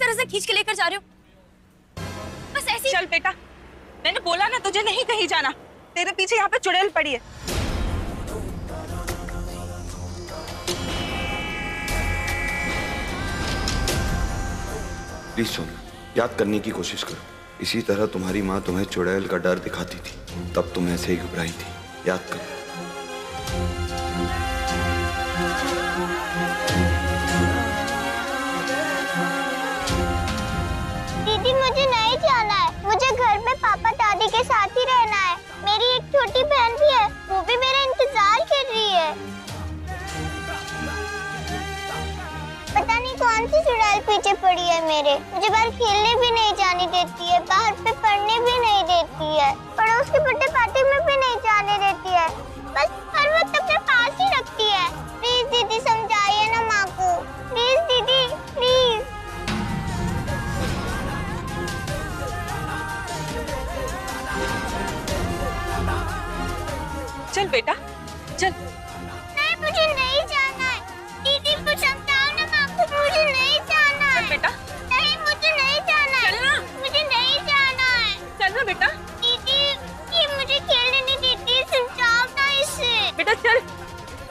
तरह से खींच के लेकर जा रहे हो? बस ऐसे ही। चल बेटा, मैंने बोला ना तुझे नहीं कहीं जाना। तेरे पीछे यहाँ पे चुड़ैल पड़ी है। प्लीज सोना, याद करने की कोशिश करो। इसी तरह तुम्हारी माँ तुम्हें चुड़ैल का डर दिखाती थी, तब तुम ऐसे ही घबराई थी। याद करो। दीदी मुझे नहीं जाना है, मुझे घर पे पापा दादी के साथ ही रहना है। मेरी एक छोटी बहन भी है, वो भी मेरा इंतजार कर रही है। पता नहीं कौन सी चुड़ैल पीछे पड़ी है मेरे। मुझे बाहर खेलने भी नहीं जाने देती है, बाहर पे पढ़ने भी नहीं देती है, पड़ोस के बर्थडे पार्टी में भी नहीं जाने देती है। बस हर वक्त अपने पास ही रखती है। प्लीज दीदी समझाइए ना माँ को। प्लीज दीदी, प्लीज। चल बेटा, चल। नहीं, मुझे नहीं जाना है। दीदी को समझाओ ना माँ को, मुझे नहीं जाना है। चल बेटा। नहीं, मुझे नहीं जाना है। चल ना। मुझे नहीं जाना है। चल ना बेटा। दीदी, ये मुझे खेलने नहीं देती, समझाओ ना इसे। बेटा चल,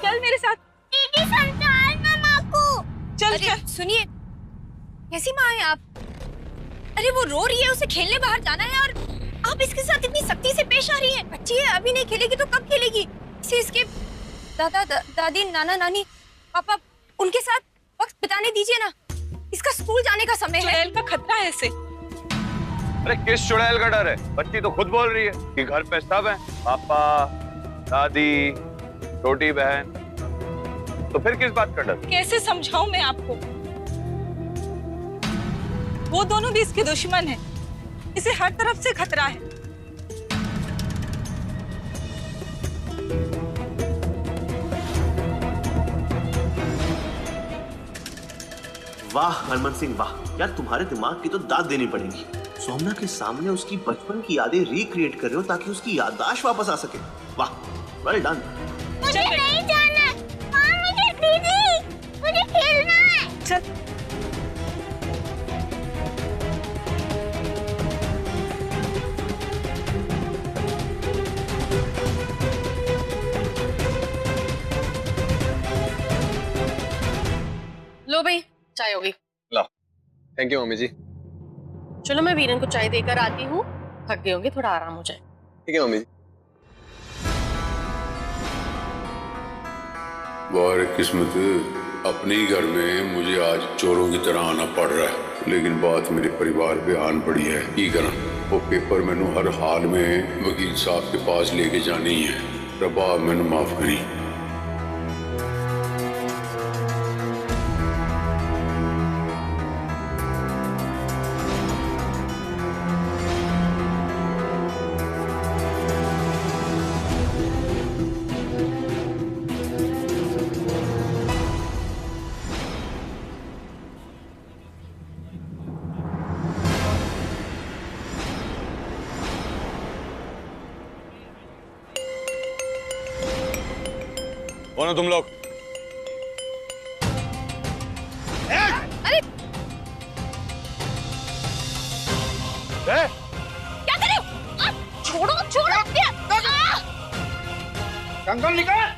चल मेरे साथ। दीदी समझाओ ना माँ को। चल अरे चल। सुनिए, कैसी माँ है आप? अरे वो रो रही है, उसे खेलने बाहर जाना है और आप इसके साथ इतनी सख्ती से पेश आ रही हैं। बच्ची है, अभी नहीं खेलेगी तो कब खेलेगी? इसे इसके दादा दादी, नाना नानी, पापा, उनके साथ वक्त बिताने दीजिए ना। इसका स्कूल जाने का समय है। चुड़ैल का खतरा है इसे। अरे किस चुड़ैल का डर है? बच्ची तो खुद बोल रही है कि घर पे सब है, पापा, दादी, छोटी बहन, तो फिर किस बात का डर? कैसे समझाऊं मैं आपको? वो दोनों भी इसके दुश्मन हैं। इसे हर तरफ से खतरा है। वाह हरमन सिंह वाह, यार तुम्हारे दिमाग की तो दाद देनी पड़ेगी। सोमना के सामने उसकी बचपन की यादें रिक्रिएट कर रहे हो ताकि उसकी याददाश्त वापस आ सके। वाह, वेल डन। मुझे नहीं जाना है। माँ, मुझे दीदी, मुझे खेलना है। चल। लो भाई, चाय होगी। ला। थैंक यू मम्मी जी। चलो मैं वीरन को चाय देकर आती हूँ, थक गए होंगे, थोड़ा आराम हो जाए। ठीक है मम्मी जी। वाह किस्मत, अपने ही घर में मुझे आज चोरों की तरह आना पड़ रहा है, लेकिन बात मेरे परिवार पे आन पड़ी है। की करा, वो पेपर मैनू हर हाल में वकील साहब के पास लेके जानी है। रबा मैनू माफ करी। कौन हो तुम लोग? अरे क्या कर रहे हो? छोड़ो छोड़ो। कंगन निकाल।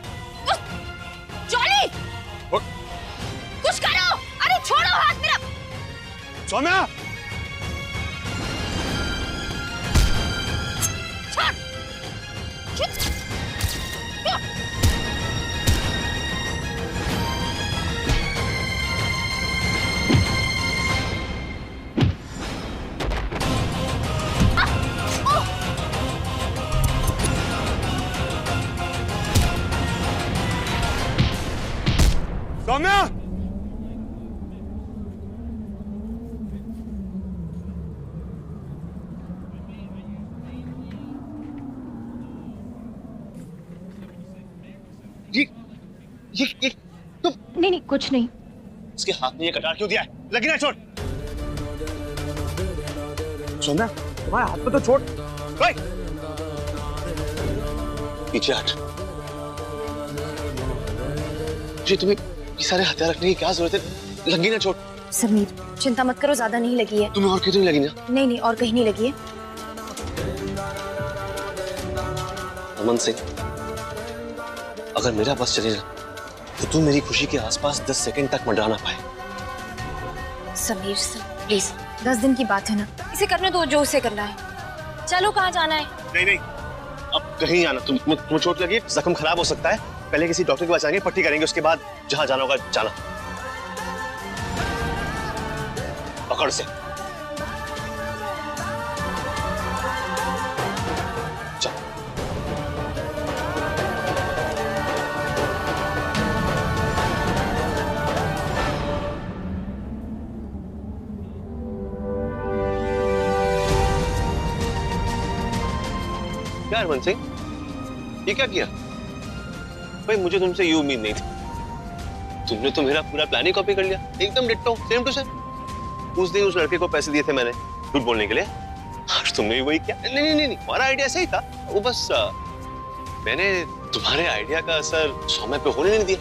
जॉली, कुछ करो। अरे छोड़ो हाथ मेरा। सोम्या, सोम्या। ये तुम। नहीं कुछ नहीं। उसके हाथ में ये कटार क्यों दिया है? लगी ना चोट। सोम्या, तुम्हारे हाथ में तो चोट। पीछे हट। जी तुम्हें ये सारे हथियार रखने की क्या जरूरत है? लगी ना चोट। समीर चिंता मत करो, ज्यादा नहीं लगी है। तुम्हें और कितनी लगी ना? नहीं और कहीं नहीं लगी है। अमन सिंह, अगर मेरा बस चले ना तो तू मेरी खुशी के आसपास 10 सेकंड तक मंडरा पाए। समीर प्लीज, 10 दिन की बात है ना, इसे करने दो जो उसे करना है। चलो कहाँ जाना है? नहीं, अब कहीं आना। तुम्हें चोट लगी, जख्म खराब हो सकता है, पहले किसी डॉक्टर के पास जाएंगे, पट्टी करेंगे, उसके बाद जहां जाना होगा जाना। पकड़ से चल। क्या हरमन सिंह, ये क्या किया? भाई मुझे तुमसे ये उम्मीद नहीं थी। तुमने तो मेरा पूरा प्लान ही कॉपी कर लिया, एकदम डिट्टो, सेम टू सेम। उस दिन उस लड़के को पैसे दिए थे मैंने झूठ बोलने के लिए, आज तुमने भी वही किया। नहीं, हमारा आइडिया सही था, वो बस मैंने तुम्हारे आइडिया का असर सौम्या पे होने नहीं दिया।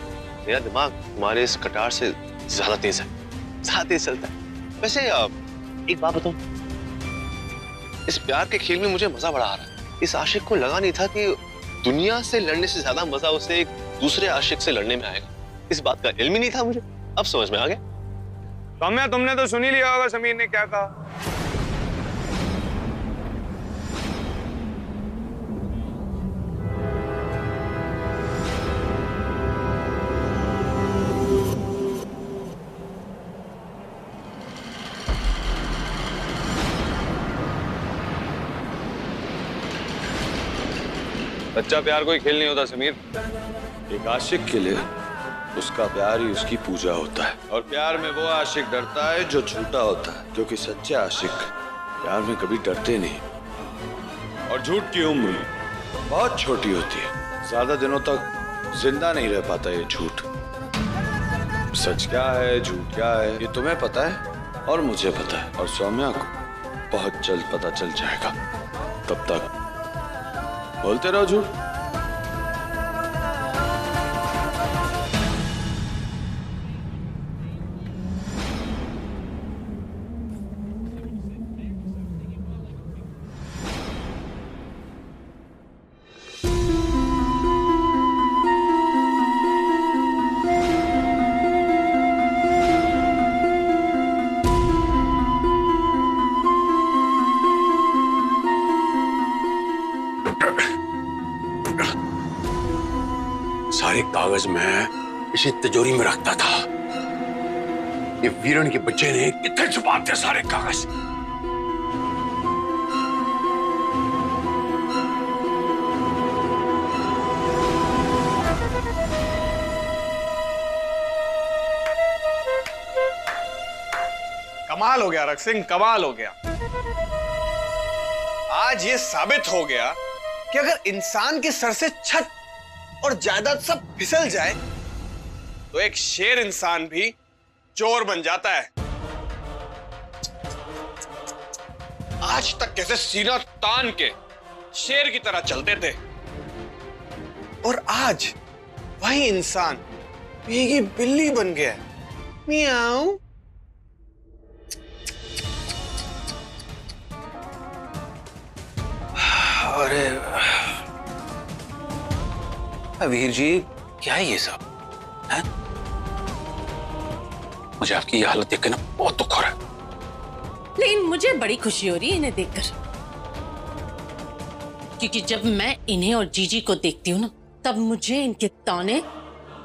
मेरा दिमाग तुम्हारे इस कटार से ज्यादा तेज है, ज्यादा तेज चलता है। वैसे एक बात बताऊं, इस प्यार के खेल में मुझे मजा बड़ा आ रहा है। इस आशिक को लगा नहीं था कि दुनिया से लड़ने से ज्यादा मजा उसे एक दूसरे आशिक से लड़ने में आएगा। इस बात का इल्म ही नहीं था मुझे, अब समझ में आ गया। सौम्या, तुमने तो सुन ही लिया होगा समीर ने क्या कहा। सच्चा प्यार कोई खेल नहीं होता समीर। एक आशिक के लिए उसका प्यार ही उसकी पूजा होता है, और प्यार में वो आशिक डरता है जो झूठा होता है, क्योंकि सच्चे आशिक प्यार में कभी डरते नहीं। और झूठ की उम्र बहुत छोटी होती है, ज्यादा दिनों तक जिंदा नहीं रह पाता ये झूठ। सच क्या है, झूठ क्या है, ये तुम्हें पता है और मुझे पता है, और सौम्या को बहुत जल्द पता चल जाएगा। तब तक बोलते रहो झूठ। सारे कागज मैं इसी तिजोरी में रखता था। ये वीरण के बच्चे ने कितने छुपाते सारे कागज। कमाल हो गया रख सिंह, कमाल हो गया। आज ये साबित हो गया कि अगर इंसान के सर से छत और जायदाद सब फिसल जाए तो एक शेर इंसान भी चोर बन जाता है। आज तक कैसे सीना तान के शेर की तरह चलते थे, और आज वही इंसान भीगी बिल्ली बन गया। मियाऊ। अरे वीर जी, क्या है ये सब है? मुझे आपकी ये हालत देख के ना बहुत दुख हो रहा है। लेकिन मुझे बड़ी खुशी हो रही है इन्हें देखकर, क्योंकि जब मैं इन्हें और जीजी को देखती हूँ ना, तब मुझे इनके ताने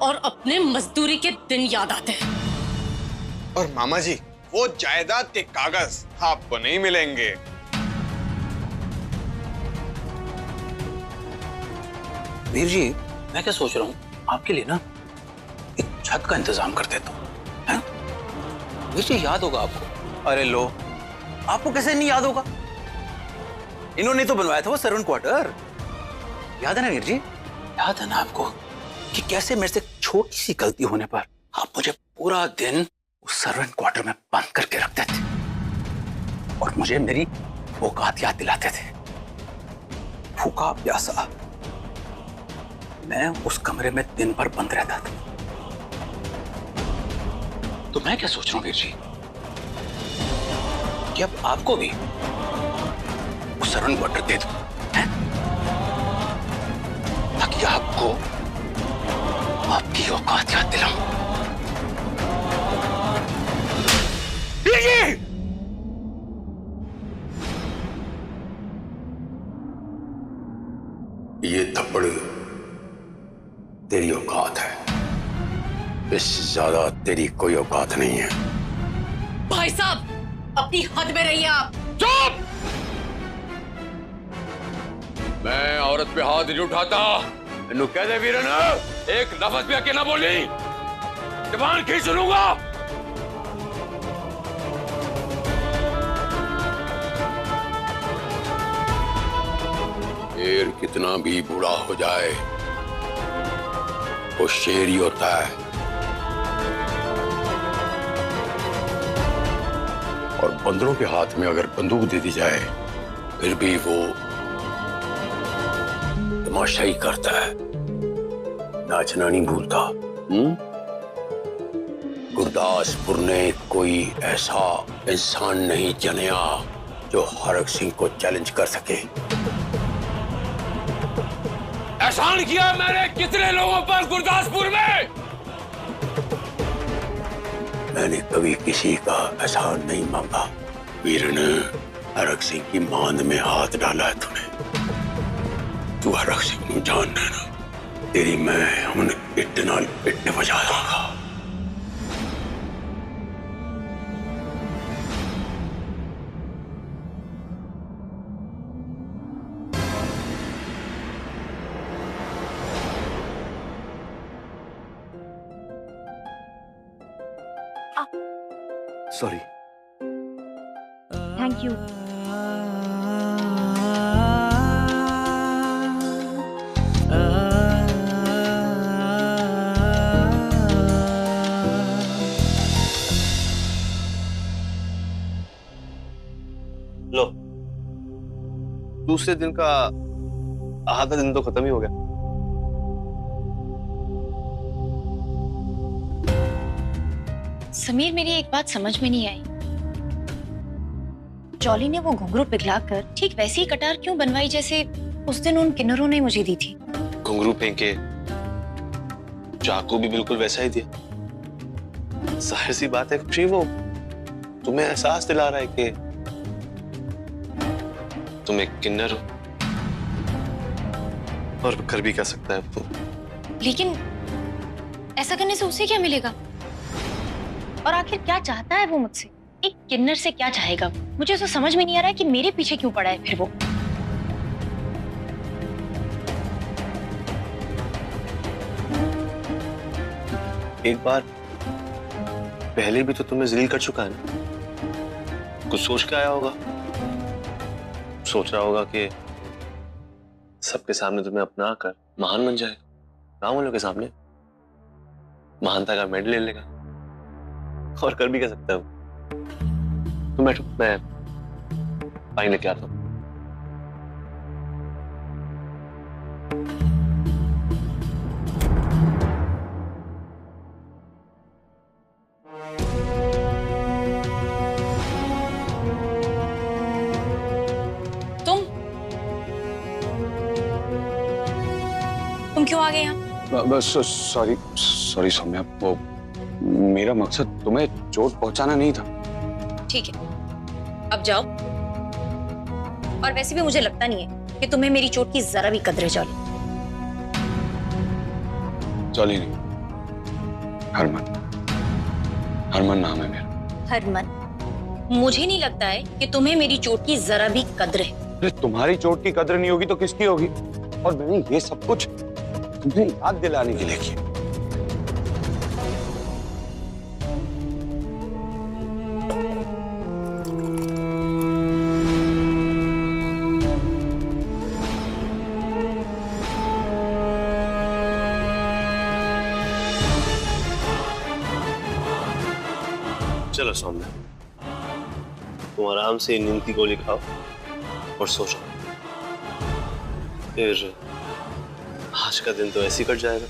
और अपने मजदूरी के दिन याद आते हैं। और मामा जी, वो जायदाद के कागज आपको नहीं मिलेंगे। वीर जी, मैं क्या सोच रहा हूँ, आपके लिए ना एक छत का इंतजाम कर देता हूँ, है? वीर जी, याद होगा आपको? अरे लो, आपको कैसे नहीं याद होगा? इन्होंने तो बनवाया था वो सर्वेंट क्वार्टर, याद है ना वीर जी? याद है ना आपको कि कैसे मेरे से छोटी सी गलती होने पर आप मुझे पूरा दिन उस सर्वेंट क्वार्टर में बंद करके रखते थे और मुझे मेरी औकात याद दिलाते थे। भूखा प्यासा मैं उस कमरे में दिन भर बंद रहता था। तो मैं क्या सोच रहा हूँ वीर जी, कि अब आपको भी उस सरवन को ऑर्डर दे दूं, हैं? ताकि आपको आपकी औकात याद दिलाऊं। ये थप्पड़ तेरी औकात है, इससे ज्यादा तेरी कोई औकात नहीं है। भाई साहब अपनी हद में रहिए आप। चुप! मैं औरत पे हाथ नहीं उठाता। इन्हों कह दे वीरन, एक लफ्ज भी आके ना बोली, जबान खींच लूंगा। शेर कितना भी बूढ़ा हो जाए वो शेर ही होता है, और बंदरों के हाथ में अगर बंदूक दे दी जाए फिर भी वो तमाशा ही करता है, नाचना नहीं भूलता। गुरदासपुर ने कोई ऐसा इंसान नहीं जन्या जो हरक सिंह को चैलेंज कर सके। एहसान किया मैंने कितने लोगों पर गुरदासपुर में, मैंने कभी किसी का एहसान नहीं मांगा। वीरन, हरक सिंह की मांद में हाथ डाला है तूने। तू हरक सिंह को जान लेना, तेरी मैं हमने इतना इट्टे बजा दूंगा। सॉरी। Thank you. लो, दूसरे दिन का आधा दिन तो खत्म ही हो गया। समीर, मेरी एक बात समझ में नहीं आई। जॉली ने वो घुंघरू पिघलाकर ठीक वैसी ही कटार क्यों बनवाई जैसे उस दिन उन किन्नरों ने मुझे दी थी? घुंघरू फेंके, चाकू भी बिल्कुल वैसा ही दिया। जाहिर सी बात है खुशी, वो तुम्हें एहसास दिला रहा है कि तुम एक किन्नर हो, और कर भी क्या सकता है वो। लेकिन ऐसा करने से उसे क्या मिलेगा? और आखिर क्या चाहता है वो मुझसे? एक किन्नर से क्या चाहेगा? मुझे तो समझ में नहीं आ रहा है कि मेरे पीछे क्यों पड़ा है फिर वो। एक बार पहले भी तो तुम्हें जलील कर चुका है ना। कुछ सोच के आया होगा, सोच रहा होगा कि सबके सामने तुम्हें अपना कर महान बन जाएगा, गांव वालों के सामने महानता का मेडल ले लेगा, और कर भी क्या सकता है। तुम बैठो, मैं पानी लेके आता हूं। तुम क्यों आ गए यहाँ? बस सॉरी सौम्या, वो मेरा मकसद तुम्हें चोट पहुंचाना नहीं था। ठीक है, अब जाओ। और वैसे भी मुझे लगता नहीं है कि तुम्हें मेरी चोट की जरा भी कदर है जॉली। जॉली नहीं, हरमन। हरमन नाम है मेरा। हरमन, मुझे नहीं लगता है कि तुम्हें मेरी चोट की जरा भी कदर है। अरे तुम्हारी चोट की कदर नहीं होगी तो किसकी होगी? और मैंने ये सब कुछ तुम्हें याद दिलाने के लिए किया। चलो सौम्या, तुम आराम से नींद की गोली खाओ और सो जाओ। फिर आज का दिन तो ऐसे ही कट जाएगा।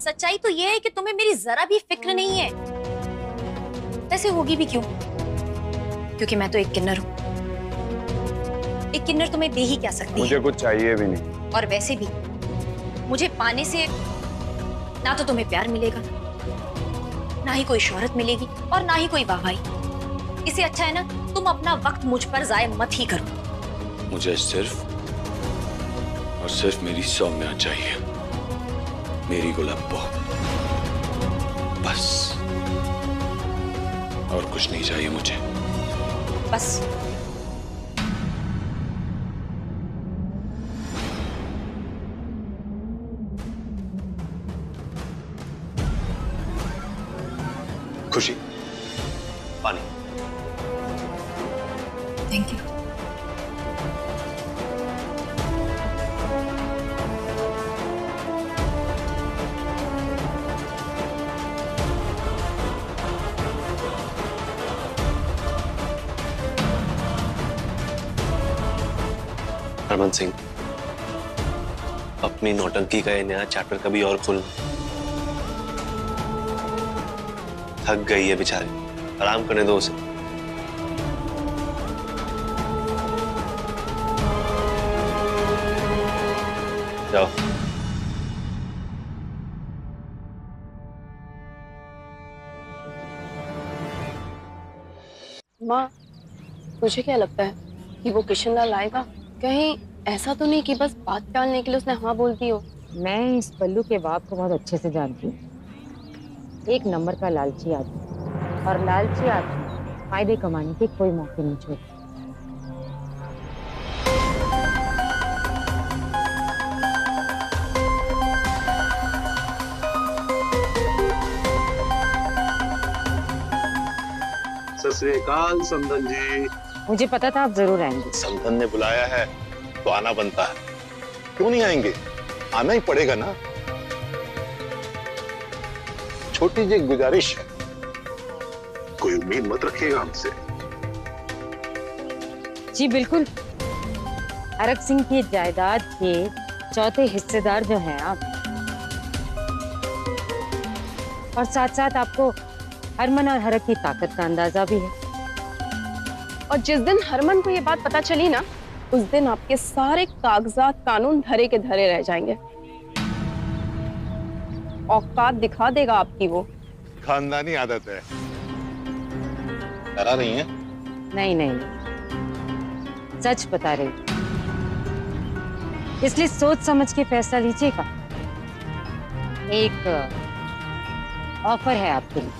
सच्चाई तो यह है कि तुम्हें मेरी जरा भी फिक्र नहीं है। वैसे होगी भी क्यों, क्योंकि मैं तो एक किन्नर हूँ। एक किन्नर तुम्हें दे ही क्या सकती मुझे है। कुछ चाहिए भी नहीं। और वैसे भी मुझे पाने से ना तो तुम्हें प्यार मिलेगा, ना ही कोई शोहरत मिलेगी, और ना ही कोई वाहवाही। इससे अच्छा है ना तुम अपना वक्त मुझ पर जाया मत ही करो। मुझे सिर्फ और सिर्फ मेरी सौम्या चाहिए, मेरी गुलाम्बो, बस। और कुछ नहीं चाहिए मुझे। बस खुशी, पानी। Thank you. हरमन सिंह, अपनी नौटंकी का ये नया चैप्टर कभी और खोलना। थक गई है बेचारी, आराम करने दो उसे। जाओ। माँ, तुझे क्या लगता है कि वो किशन लाल आएगा? कहीं ऐसा तो नहीं कि बस बात टालने के लिए उसने हाँ बोल दी हो? मैं इस पल्लू के बाप को बहुत अच्छे से जानती हूँ। एक नंबर का लालची आदमी, और लालची आदमी फायदे कमाने के कोई मौके नहीं छोड़ता। सत श्री अकाल समधन जी। मुझे पता था आप जरूर आएंगे। समधन ने बुलाया है तो आना बनता है, क्यों नहीं आएंगे? आना ही पड़ेगा ना। छोटी जी एक गुजारिश है, कोई उम्मीद मत रखिएगा हमसे। जी बिल्कुल। अरग सिंह की जायदाद के चौथे हिस्सेदार जो हैं आप, और साथ साथ आपको हरमन और हरक की ताकत का अंदाजा भी है। और जिस दिन हरमन को ये बात पता चली ना, उस दिन आपके सारे कागजात कानून धरे के धरे रह जाएंगे। औकात दिखा देगा आपकी वो। खानदानी आदत है। डरा नहीं है? नहीं नहीं, सच बता रही, इसलिए सोच समझ के फैसला लीजिएगा। एक ऑफर है आपके लिए।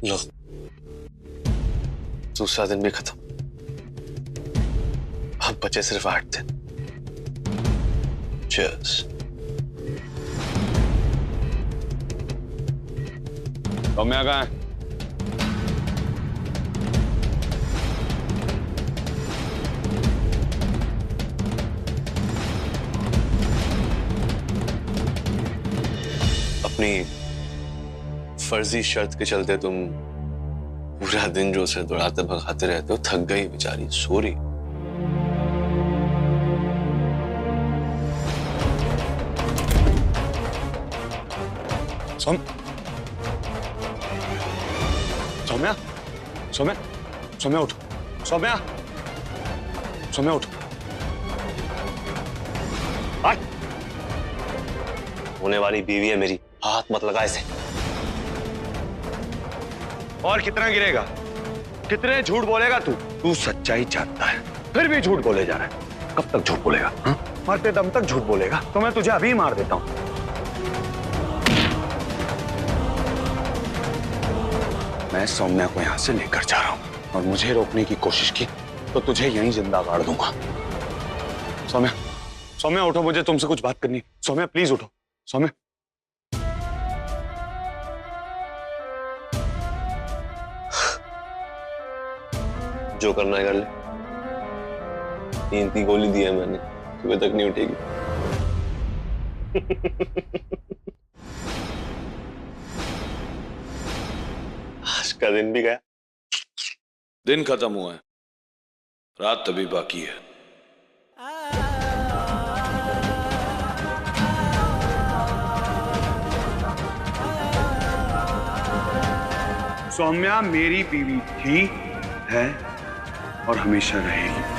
लो, दूसरा दिन भी खत्म। अब बचे सिर्फ 8 दिन। Cheers. सौम्या कहाँ है? अपनी फर्जी शर्त के चलते तुम पूरा दिन जो उसे दौड़ाते भगाते रहते हो, थक गई बेचारी, सो रही। सौम्या, सौम्या, सौम्या उठ, सौम्या, सौम्या उठ। होने वाली बीवी है मेरी, हाथ मत लगा इसे। और कितना गिरेगा? कितने झूठ बोलेगा तू? तू सच्चाई जानता है, फिर भी झूठ बोले जा रहा है। कब तक झूठ बोलेगा? मरते दम तक झूठ बोलेगा तो मैं तुझे अभी मार देता हूं। मैं सौम्या को यहां से लेकर जा रहा हूं, और मुझे रोकने की कोशिश की तो तुझे यहीं जिंदा गाड़ दूंगा। सौम्या, सौम्या उठो, मुझे तुमसे कुछ बात करनी है। सौम्या प्लीज उठो। सौम्या, जो करना है कर ले। नींद की गोली दी है मैंने, सुबह तक नहीं उठेगी। उसका दिन भी गया। दिन खत्म हुआ है, रात अभी बाकी है। सौम्या मेरी बीवी थी, है और हमेशा रहेगी।